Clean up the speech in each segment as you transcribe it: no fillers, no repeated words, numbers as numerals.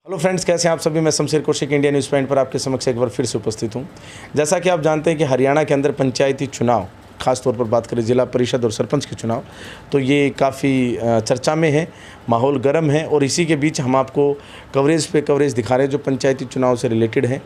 Hello friends, कैसे हैं आप सभी। मैं Shamsher Kaushik India news point पर आपके समक्ष एक बार फिर से उपस्थित हूं। जैसा कि आप जानते हैं कि हरियाणा के अंदर पंचायती चुनाव, खास तौर पर बात करें जिला परिषद और सरपंच के चुनाव, तो ये काफ़ी चर्चा में है, माहौल गर्म है और इसी के बीच हम आपको कवरेज पे कवरेज दिखा रहे हैं जो पंचायती चुनाव से रिलेटेड है।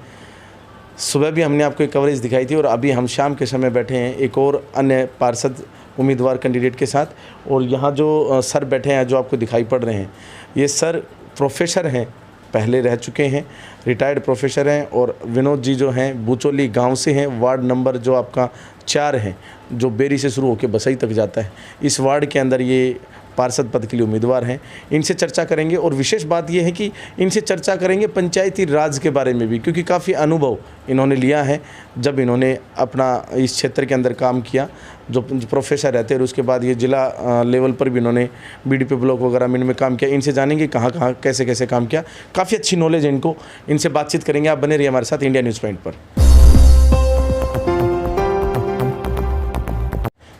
सुबह भी हमने आपको एक कवरेज दिखाई थी और अभी हम शाम के समय बैठे हैं एक और अन्य पार्षद उम्मीदवार कैंडिडेट के साथ। और यहाँ जो सर बैठे हैं जो आपको दिखाई पड़ रहे हैं, ये सर प्रोफेसर हैं, पहले रह चुके हैं, रिटायर्ड प्रोफेसर हैं। और विनोद जी जो हैं बूचोली गांव से हैं, वार्ड नंबर जो आपका 4 है, जो बेरी से शुरू होकर बसई तक जाता है, इस वार्ड के अंदर ये पार्षद पद के लिए उम्मीदवार हैं। इनसे चर्चा करेंगे और विशेष बात ये है कि इनसे चर्चा करेंगे पंचायती राज के बारे में भी, क्योंकि काफ़ी अनुभव इन्होंने लिया है जब इन्होंने अपना इस क्षेत्र के अंदर काम किया, जो प्रोफेसर रहते हैं। और उसके बाद ये जिला लेवल पर भी इन्होंने BDP ब्लॉक वगैरह में काम किया। इनसे जानेंगे कहाँ कहाँ कैसे कैसे काम किया, काफ़ी अच्छी नॉलेज है इनको, इनसे बातचीत करेंगे। आप बने रहिए हमारे साथ इंडिया न्यूज़ पॉइंट पर।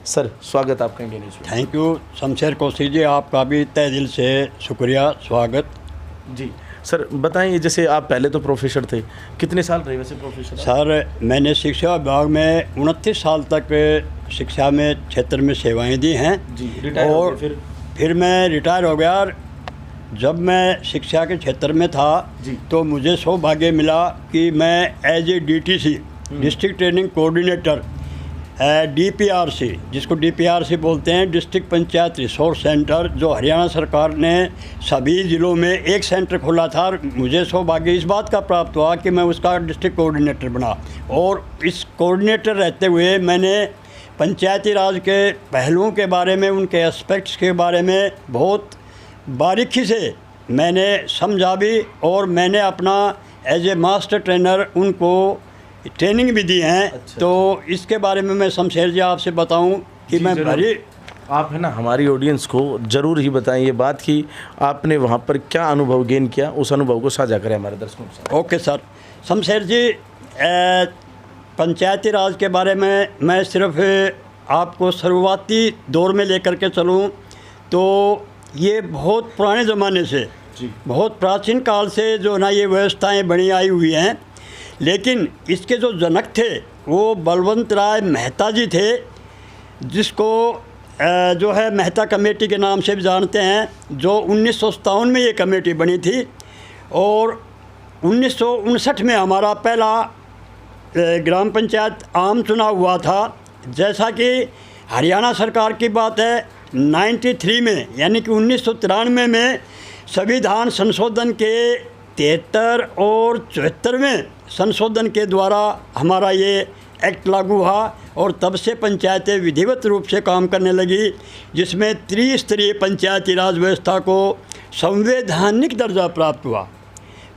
सर, स्वागत आपका इंडिया न्यूज़ में। थैंक यू शमशेर कौशिक जी, आपका भी तहे दिल से शुक्रिया, स्वागत जी सर, बताएं, जैसे आप पहले तो प्रोफेसर थे, कितने साल रहे वैसे प्रोफेसर? सर, मैंने शिक्षा विभाग में 29 साल तक शिक्षा में क्षेत्र में सेवाएं दी हैं जी। रिटायर और फिर मैं रिटायर हो गया। और जब मैं शिक्षा के क्षेत्र में था तो मुझे सौभाग्य मिला कि मैं as a DTC district training coordinator DPRC, जिसको DPRC बोलते हैं, डिस्ट्रिक्ट पंचायत रिसोर्स सेंटर, जो हरियाणा सरकार ने सभी ज़िलों में एक सेंटर खोला था। मुझे सौभाग्य इस बात का प्राप्त हुआ कि मैं उसका डिस्ट्रिक्ट कोऑर्डिनेटर बना। और इस कोऑर्डिनेटर रहते हुए मैंने पंचायती राज के पहलुओं के बारे में, उनके एस्पेक्ट्स के बारे में बहुत बारीकी से मैंने समझा भी। और मैंने अपना एज ए मास्टर ट्रेनर उनको ट्रेनिंग भी दी हैं। अच्छा, तो इसके बारे में मैं शमशेर जी आपसे बताऊं कि मैं भरी आप है ना हमारी ऑडियंस को ज़रूर ही बताएं ये बात कि आपने वहाँ पर क्या अनुभव गेन किया, उस अनुभव को साझा करें हमारे दर्शकों के साथ। Okay sir. शमशेर जी, पंचायती राज के बारे में मैं सिर्फ आपको शुरुआती दौर में लेकर के चलूँ तो ये बहुत पुराने ज़माने से, बहुत प्राचीन काल से जो ना ये व्यवस्थाएँ बनी आई हुई हैं। लेकिन इसके जो जनक थे वो बलवंत राय मेहता जी थे, जिसको जो है मेहता कमेटी के नाम से भी जानते हैं, जो 1957 में ये कमेटी बनी थी। और 1959 में हमारा पहला ग्राम पंचायत आम चुनाव हुआ था। जैसा कि हरियाणा सरकार की बात है, 93 में यानी कि 1993 में संविधान संशोधन के 73 और 74वें संशोधन के द्वारा हमारा ये एक्ट लागू हुआ और तब से पंचायतें विधिवत रूप से काम करने लगी, जिसमें त्रिस्तरीय पंचायती राज व्यवस्था को संवैधानिक दर्जा प्राप्त हुआ,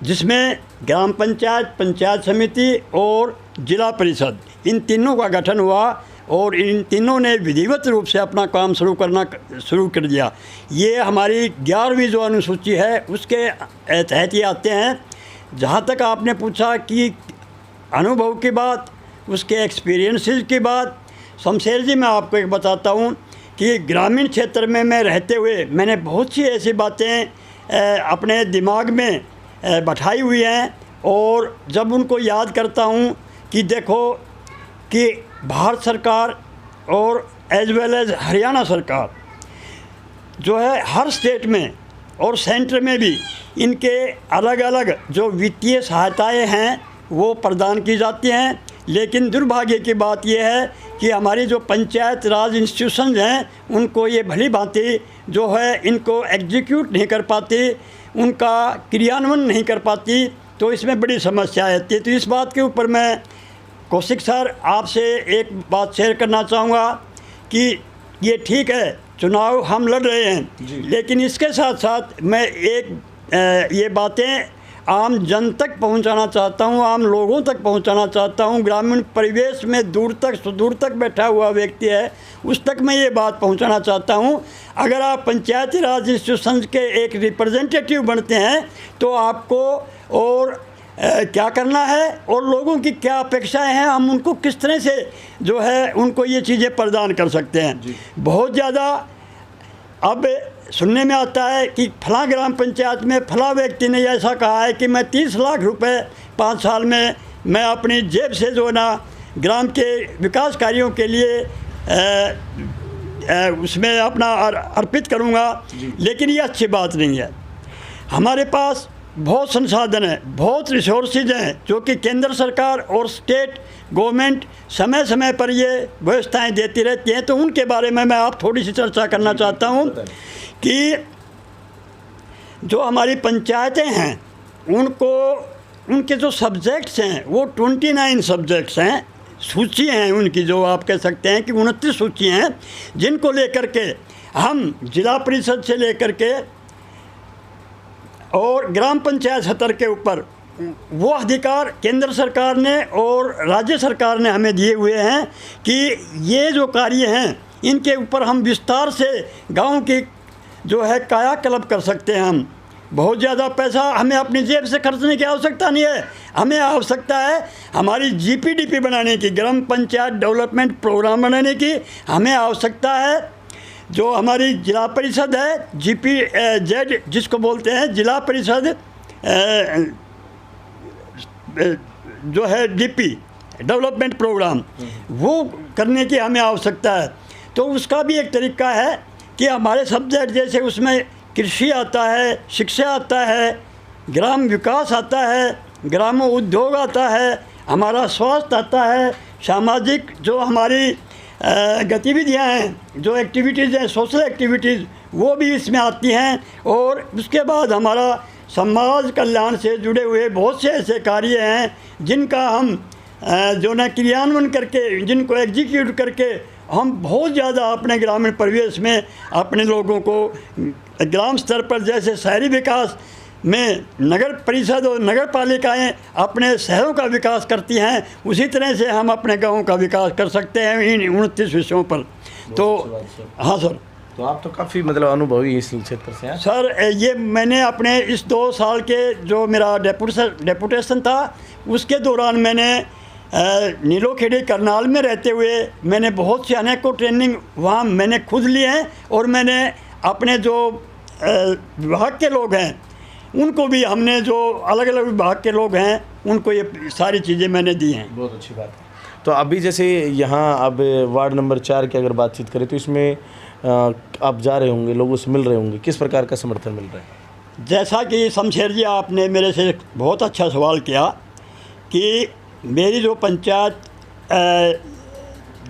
जिसमें ग्राम पंचायत, पंचायत समिति और जिला परिषद, इन तीनों का गठन हुआ। और इन तीनों ने विधिवत रूप से अपना काम शुरू कर दिया। ये हमारी 11वीं जो अनुसूची है उसके तहत ये आते हैं। जहाँ तक आपने पूछा कि अनुभव की बात, उसके एक्सपीरियंसेस की बात, शमशेर जी मैं आपको एक बताता हूँ कि ग्रामीण क्षेत्र में मैं रहते हुए मैंने बहुत सी ऐसी बातें अपने दिमाग में बैठाई हुई हैं। और जब उनको याद करता हूँ कि देखो कि भारत सरकार और एज वेल एज हरियाणा सरकार जो है हर स्टेट में और सेंटर में भी इनके अलग अलग जो वित्तीय सहायताएं हैं वो प्रदान की जाती हैं। लेकिन दुर्भाग्य की बात यह है कि हमारी जो पंचायत राज इंस्टीट्यूशंस हैं उनको ये भली भांति जो है इनको एग्जीक्यूट नहीं कर पाती, उनका क्रियान्वयन नहीं कर पाती। तो इसमें बड़ी समस्या आती है। तो इस बात के ऊपर मैं कौशिक सर आपसे एक बात शेयर करना चाहूँगा कि ये ठीक है, चुनाव हम लड़ रहे हैं, लेकिन इसके साथ साथ मैं ये बातें आम जन तक पहुंचाना चाहता हूं, आम लोगों तक पहुंचाना चाहता हूं। ग्रामीण परिवेश में दूर तक सुदूर तक बैठा हुआ व्यक्ति है, उस तक मैं ये बात पहुंचाना चाहता हूं। अगर आप पंचायती राज इंस्टीट्यूशन के एक रिप्रेजेंटेटिव बनते हैं तो आपको और क्या करना है और लोगों की क्या अपेक्षाएं हैं, हम उनको किस तरह से जो है उनको ये चीज़ें प्रदान कर सकते हैं। बहुत ज़्यादा अब सुनने में आता है कि फलां ग्राम पंचायत में फलां व्यक्ति ने ऐसा कहा है कि मैं 30 लाख रुपए 5 साल में मैं अपनी जेब से जो ना ग्राम के विकास कार्यों के लिए उसमें अपना अर्पित करूंगा। लेकिन ये अच्छी बात नहीं है। हमारे पास बहुत संसाधन है, बहुत रिसोर्सेज हैं जो कि केंद्र सरकार और स्टेट गवर्नमेंट समय समय पर ये व्यवस्थाएं देती रहती हैं। तो उनके बारे में मैं आप थोड़ी सी चर्चा करना चाहता हूं कि जो हमारी पंचायतें हैं उनको उनके जो सब्जेक्ट्स हैं वो 29 सब्जेक्ट्स हैं, सूची हैं उनकी, जो आप कह सकते हैं कि 29 सूचियाँ हैं, जिनको लेकर के हम जिला परिषद से लेकर के और ग्राम पंचायत स्तर के ऊपर वो अधिकार केंद्र सरकार ने और राज्य सरकार ने हमें दिए हुए हैं कि ये जो कार्य हैं इनके ऊपर हम विस्तार से गांव की जो है कायाकल्प कर सकते हैं। हम बहुत ज़्यादा पैसा हमें अपनी जेब से खर्चने की आवश्यकता नहीं है। हमें आवश्यकता है हमारी जीपीडीपी बनाने की, ग्राम पंचायत डेवलपमेंट प्रोग्राम बनाने की। हमें आवश्यकता है जो हमारी जिला परिषद है, GPZ जिसको बोलते हैं जिला परिषद जो है DP डेवलपमेंट प्रोग्राम, वो करने की हमें आवश्यकता है। तो उसका भी एक तरीका है कि हमारे सब्जेक्ट जैसे उसमें कृषि आता है, शिक्षा आता है, ग्राम विकास आता है, ग्राम उद्योग आता है, हमारा स्वास्थ्य आता है, सामाजिक जो हमारी गतिविधियां हैं, जो एक्टिविटीज़ हैं, सोशल एक्टिविटीज़, वो भी इसमें आती हैं। और उसके बाद हमारा समाज कल्याण से जुड़े हुए बहुत से ऐसे कार्य हैं जिनका हम जो न क्रियान्वयन करके, जिनको एग्जीक्यूट करके हम बहुत ज़्यादा अपने ग्रामीण परिवेश में अपने लोगों को ग्राम स्तर पर, जैसे शहरी विकास में नगर परिषद और नगर पालिकाएँ अपने शहरों का विकास करती हैं, उसी तरह से हम अपने गाँवों का विकास कर सकते हैं इन 29 विषयों पर। तो हाँ सर, तो आप तो काफ़ी मतलब अनुभवी इस क्षेत्र से हैं सर। ये मैंने अपने इस 2 साल के जो मेरा डेपुटेशन था उसके दौरान मैंने नीलोखेड़ी करनाल में रहते हुए मैंने बहुत से अनेकों ट्रेनिंग वहाँ मैंने खुद लिए हैं। और मैंने अपने जो विभाग के लोग हैं उनको भी, हमने जो अलग अलग विभाग के लोग हैं उनको ये सारी चीज़ें मैंने दी हैं। बहुत अच्छी बात है। तो अभी जैसे यहाँ अब वार्ड नंबर 4 की अगर बातचीत करें तो इसमें आप जा रहे होंगे, लोगों से मिल रहे होंगे, किस प्रकार का समर्थन मिल रहा है? जैसा कि शमशेर जी आपने मेरे से बहुत अच्छा सवाल किया कि मेरी जो पंचायत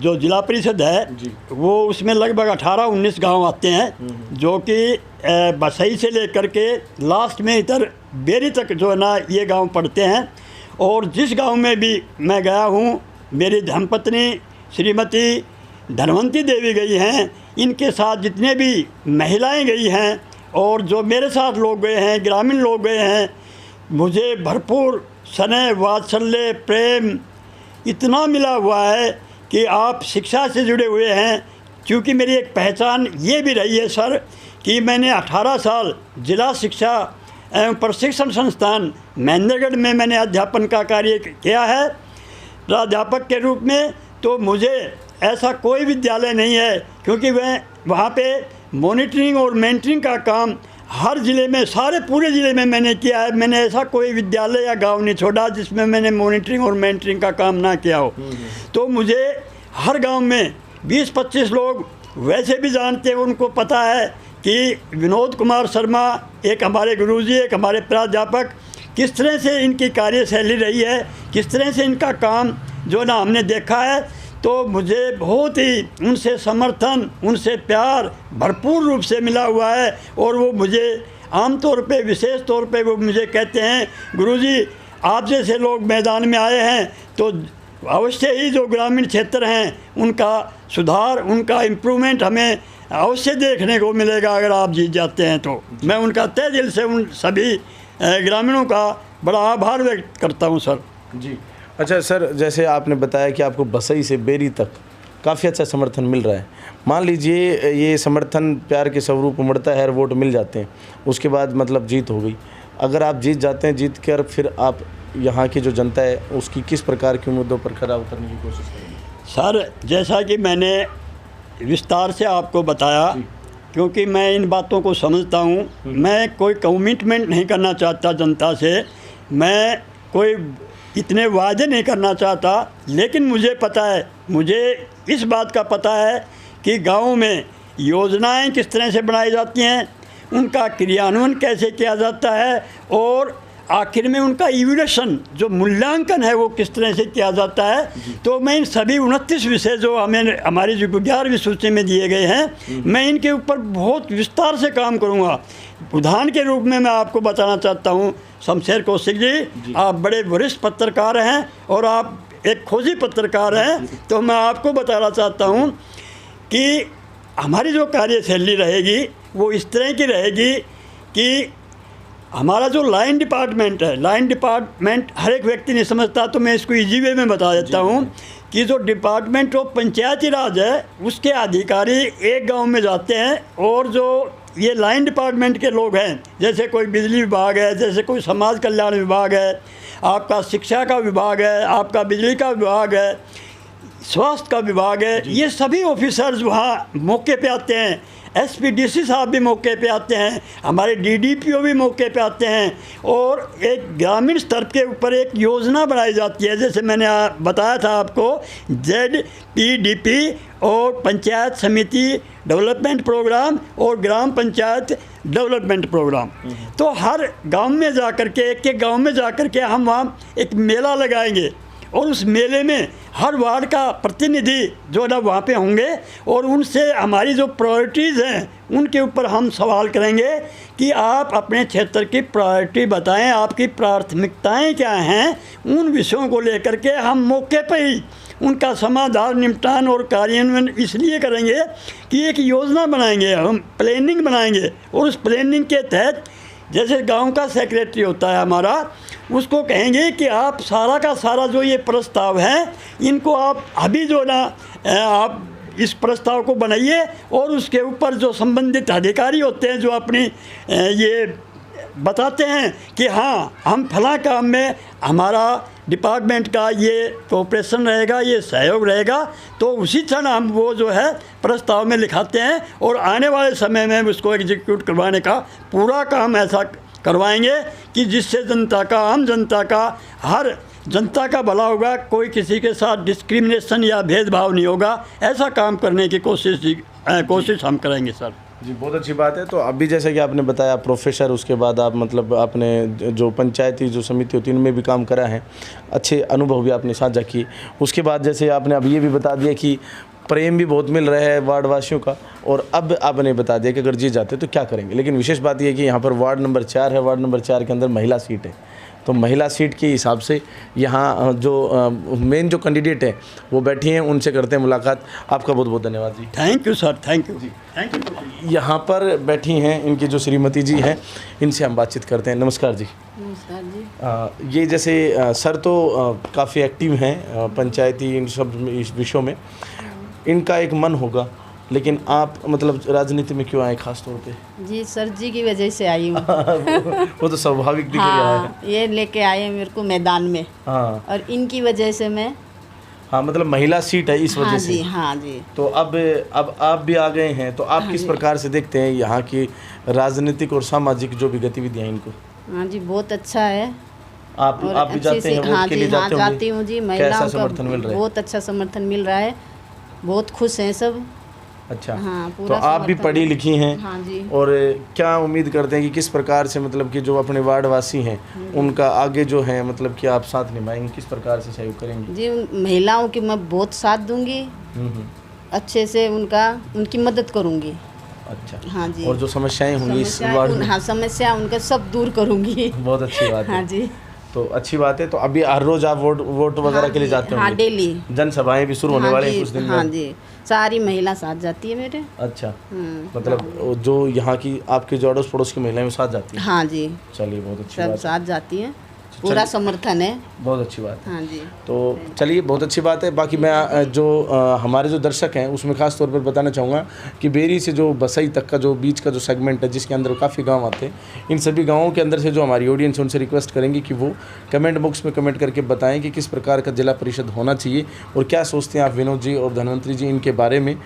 जो जिला परिषद है वो उसमें लगभग 18-19 गांव आते हैं, जो कि बसई से लेकर के लास्ट में इधर बेरी तक जो है ना ये गांव पड़ते हैं। और जिस गांव में भी मैं गया हूँ, मेरी धर्मपत्नी श्रीमती धनवंती देवी गई हैं, इनके साथ जितने भी महिलाएं गई हैं और जो मेरे साथ लोग गए हैं, ग्रामीण लोग गए हैं, मुझे भरपूर स्नेह, वात्सल्य, प्रेम इतना मिला हुआ है कि आप शिक्षा से जुड़े हुए हैं। क्योंकि मेरी एक पहचान ये भी रही है सर कि मैंने 18 साल जिला शिक्षा एवं प्रशिक्षण संस्थान महेंद्रगढ़ में मैंने अध्यापन का कार्य किया है प्राध्यापक के रूप में। तो मुझे ऐसा कोई विद्यालय नहीं है, क्योंकि वहाँ पे मॉनिटरिंग और मेंटरिंग का काम हर ज़िले में, सारे पूरे ज़िले में मैंने किया है। मैंने ऐसा कोई विद्यालय या गांव नहीं छोड़ा जिसमें मैंने मॉनिटरिंग और मेंटरिंग का काम ना किया हो। तो मुझे हर गांव में 20-25 लोग वैसे भी जानते हैं, उनको पता है कि विनोद कुमार शर्मा एक हमारे गुरुजी, एक हमारे प्राध्यापक, किस तरह से इनकी कार्यशैली रही है, किस तरह से इनका काम जो ना हमने देखा है। तो मुझे बहुत ही उनसे समर्थन, उनसे प्यार भरपूर रूप से मिला हुआ है। और वो मुझे आम तौर पे, विशेष तौर पे वो मुझे कहते हैं, गुरुजी आप जैसे लोग मैदान में आए हैं तो अवश्य ही जो ग्रामीण क्षेत्र हैं उनका सुधार, उनका इम्प्रूवमेंट हमें अवश्य देखने को मिलेगा अगर आप जीत जाते हैं। तो मैं उनका तहे दिल से उन सभी ग्रामीणों का बड़ा आभार व्यक्त करता हूँ सर। जी अच्छा सर, जैसे आपने बताया कि आपको बसई से बेरी तक काफ़ी अच्छा समर्थन मिल रहा है। मान लीजिए ये समर्थन प्यार के स्वरूप उमड़ता है, वोट मिल जाते हैं, उसके बाद मतलब जीत हो गई। अगर आप जीत जाते हैं, जीत कर फिर आप यहाँ की जो जनता है उसकी किस प्रकार के मुद्दों पर खरा उतरने की कोशिश करेंगे? सर जैसा कि मैंने विस्तार से आपको बताया क्योंकि मैं इन बातों को समझता हूँ। मैं कोई कमिटमेंट नहीं करना चाहता जनता से, मैं कोई इतने वादे नहीं करना चाहता, लेकिन मुझे पता है, मुझे इस बात का पता है कि गाँव में योजनाएं किस तरह से बनाई जाती हैं, उनका क्रियान्वयन कैसे किया जाता है, और आखिर में उनका इवैल्यूएशन जो मूल्यांकन है वो किस तरह से किया जाता है। तो मैं इन सभी 29 विषय जो हमें हमारी जो 11वीं सूची में दिए गए हैं, मैं इनके ऊपर बहुत विस्तार से काम करूंगा। उदाहरण के रूप में मैं आपको बताना चाहता हूं, शमशेर कौशिक जी, आप बड़े वरिष्ठ पत्रकार हैं और आप एक खोजी पत्रकार हैं, तो मैं आपको बताना चाहता हूं कि हमारी जो कार्यशैली रहेगी वो इस तरह की रहेगी कि हमारा जो लाइन डिपार्टमेंट है, लाइन डिपार्टमेंट हर एक व्यक्ति नहीं समझता, तो मैं इसको इजी वे में बता देता हूँ कि जो डिपार्टमेंट ऑफ पंचायती राज है उसके अधिकारी एक गांव में जाते हैं, और जो ये लाइन डिपार्टमेंट के लोग हैं, जैसे कोई बिजली विभाग है, जैसे कोई समाज कल्याण विभाग है, आपका शिक्षा का विभाग है, आपका बिजली का विभाग है, स्वास्थ्य का विभाग है, ये सभी ऑफिसर्स वहाँ मौके पे आते हैं। एसपीडीसी साहब भी मौके पे आते हैं, हमारे डीडीपीओ भी मौके पे आते हैं, और एक ग्रामीण स्तर के ऊपर एक योजना बनाई जाती है, जैसे मैंने बताया था आपको, ZPDP और पंचायत समिति डेवलपमेंट प्रोग्राम और ग्राम पंचायत डेवलपमेंट प्रोग्राम। तो हर गांव में जा कर के, एक एक गांव में जा कर के हम वहाँ एक मेला लगाएंगे, और उस मेले में हर वार्ड का प्रतिनिधि जो है ना वहाँ पे होंगे, और उनसे हमारी जो प्रायोरिटीज़ हैं उनके ऊपर हम सवाल करेंगे कि आप अपने क्षेत्र की प्रायोरिटी बताएं, आपकी प्राथमिकताएं क्या हैं। उन विषयों को लेकर के हम मौके पर ही उनका समाधान, निपटान और कार्यान्वयन इसलिए करेंगे कि एक योजना बनाएंगे, हम प्लानिंग बनाएंगे, और उस प्लानिंग के तहत जैसे गांव का सेक्रेटरी होता है हमारा, उसको कहेंगे कि आप सारा का सारा जो ये प्रस्ताव है इनको आप अभी जो ना आप इस प्रस्ताव को बनाइए, और उसके ऊपर जो संबंधित अधिकारी होते हैं जो अपनी ये बताते हैं कि हाँ हम फला काम में हमारा डिपार्टमेंट का ये कोऑपरेशन रहेगा, ये सहयोग रहेगा, तो उसी क्षण हम वो जो है प्रस्ताव में लिखाते हैं, और आने वाले समय में उसको एग्जीक्यूट करवाने का पूरा काम ऐसा करवाएंगे कि जिससे जनता का, आम जनता का, हर जनता का भला होगा, कोई किसी के साथ डिस्क्रिमिनेशन या भेदभाव नहीं होगा। ऐसा काम करने की कोशिश हम करेंगे सर। जी, बहुत अच्छी बात है। तो अभी जैसे कि आपने बताया प्रोफेसर, उसके बाद आप मतलब आपने जो पंचायती जो समिति होती है उनमें भी काम करा है, अच्छे अनुभव भी आपने साझा किए। उसके बाद जैसे आपने अब ये भी बता दिया कि प्रेम भी बहुत मिल रहा है वार्ड वासियों का, और अब आपने बता दिया कि अगर जी जाते तो क्या करेंगे। लेकिन विशेष बात यह है कि यहाँ पर वार्ड नंबर 4 है, वार्ड नंबर 4 के अंदर महिला सीट है, तो महिला सीट के हिसाब से यहाँ जो मेन जो कैंडिडेट है वो बैठी हैं, उनसे करते हैं मुलाकात। आपका बहुत बहुत धन्यवाद जी। Thank you sir, thank you ji, thank you. यहाँ पर बैठी हैं इनकी जो श्रीमती जी हैं, इनसे हम बातचीत करते हैं। नमस्कार जी। नमस्कार जी। ये जैसे सर तो काफ़ी एक्टिव हैं पंचायती इन सब विषयों में, इनका एक मन होगा, लेकिन आप मतलब राजनीति में क्यों आए खास तौर पे? जी सर जी की वजह से आई हूँ। वो तो स्वाभाविक दिख रहा है। हाँ, ये लेके आए मेरे को मैदान में। हाँ, और इनकी वजह से मैं, हाँ मतलब महिला सीट है इस वजह हाँ से। जी, हाँ जी। तो अब आप भी आ गए हैं, तो आप हाँ किस जी। प्रकार से देखते हैं यहाँ की राजनीतिक और सामाजिक जो भी गतिविधियाँ इनको? हाँ जी, बहुत अच्छा है। आप और भी जाते हैं हाँ वोट के जी, लिए हाँ जाते होंगे? जाती हूँ जी। कैसा महिलाओं समर्थन मिल का रहा है? बहुत अच्छा समर्थन मिल रहा है, बहुत खुश हैं सब। अच्छा, हाँ, तो पूरा आप भी समर्थन पढ़ी है। लिखी हैं, हाँ जी। और क्या उम्मीद करते हैं कि किस प्रकार से मतलब कि जो अपने वार्ड वासी हैं उनका आगे जो है मतलब कि आप साथ निभाएंगे, किस प्रकार से सहयोग करेंगे? जी, महिलाओं की मैं बहुत साथ दूंगी, अच्छे से उनकी मदद करूंगी। अच्छा, हाँ जी। और जो समस्याएं होंगी इस वार्ड में? हाँ, समस्या उनका सब दूर करूंगी। बहुत अच्छी बात है। हाँ जी। तो अच्छी बात है। तो अभी हर रोज आप वोट वगैरह हाँ के लिए जी, जाते होंगे? हाँ, डेली। जनसभाएं भी शुरू होने हाँ वाले हैं जी, कुछ दिन हाँ में? जी, सारी महिला साथ जाती है मेरे। अच्छा, मतलब जो यहाँ की आपके जो अड़ोस पड़ोस की महिलाएं वो साथ जाती हैं? हाँ जी, चलिए, बहुत अच्छी सब बात है। साथ जाती हैं, पूरा समर्थन है। बहुत अच्छी बात है। हाँ जी। तो चलिए, बहुत अच्छी बात है। बाकी मैं जो हमारे जो दर्शक हैं उसमें ख़ास तौर पर बताना चाहूँगा कि बेरी से जो बसई तक का जो बीच का जो सेगमेंट है जिसके अंदर काफ़ी गांव आते हैं, इन सभी गांवों के अंदर से जो हमारी ऑडियंस है उनसे रिक्वेस्ट करेंगे कि वो कमेंट बॉक्स में कमेंट करके बताएं कि किस प्रकार का जिला परिषद होना चाहिए और क्या सोचते हैं आप विनोद जी और धनवंतरी जी इनके बारे में,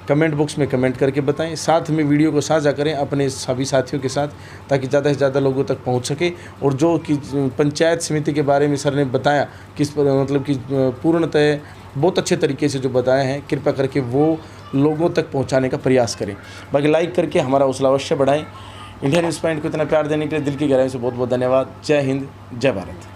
कमेंट बॉक्स में कमेंट करके बताएं। साथ में वीडियो को साझा करें अपने सभी साथियों के साथ, ताकि ज़्यादा से ज़्यादा लोगों तक पहुंच सके। और जो कि पंचायत समिति के बारे में सर ने बताया, किस मतलब कि पूर्णतः बहुत अच्छे तरीके से जो बताए हैं, कृपया करके वो लोगों तक पहुंचाने का प्रयास करें। बाकी लाइक करके हमारा हौसला अवश्य बढ़ाएं। इंडिया न्यूज़ पॉइंट को इतना प्यार देने के लिए दिल की गहराई से बहुत बहुत धन्यवाद। जय हिंद, जय भारत।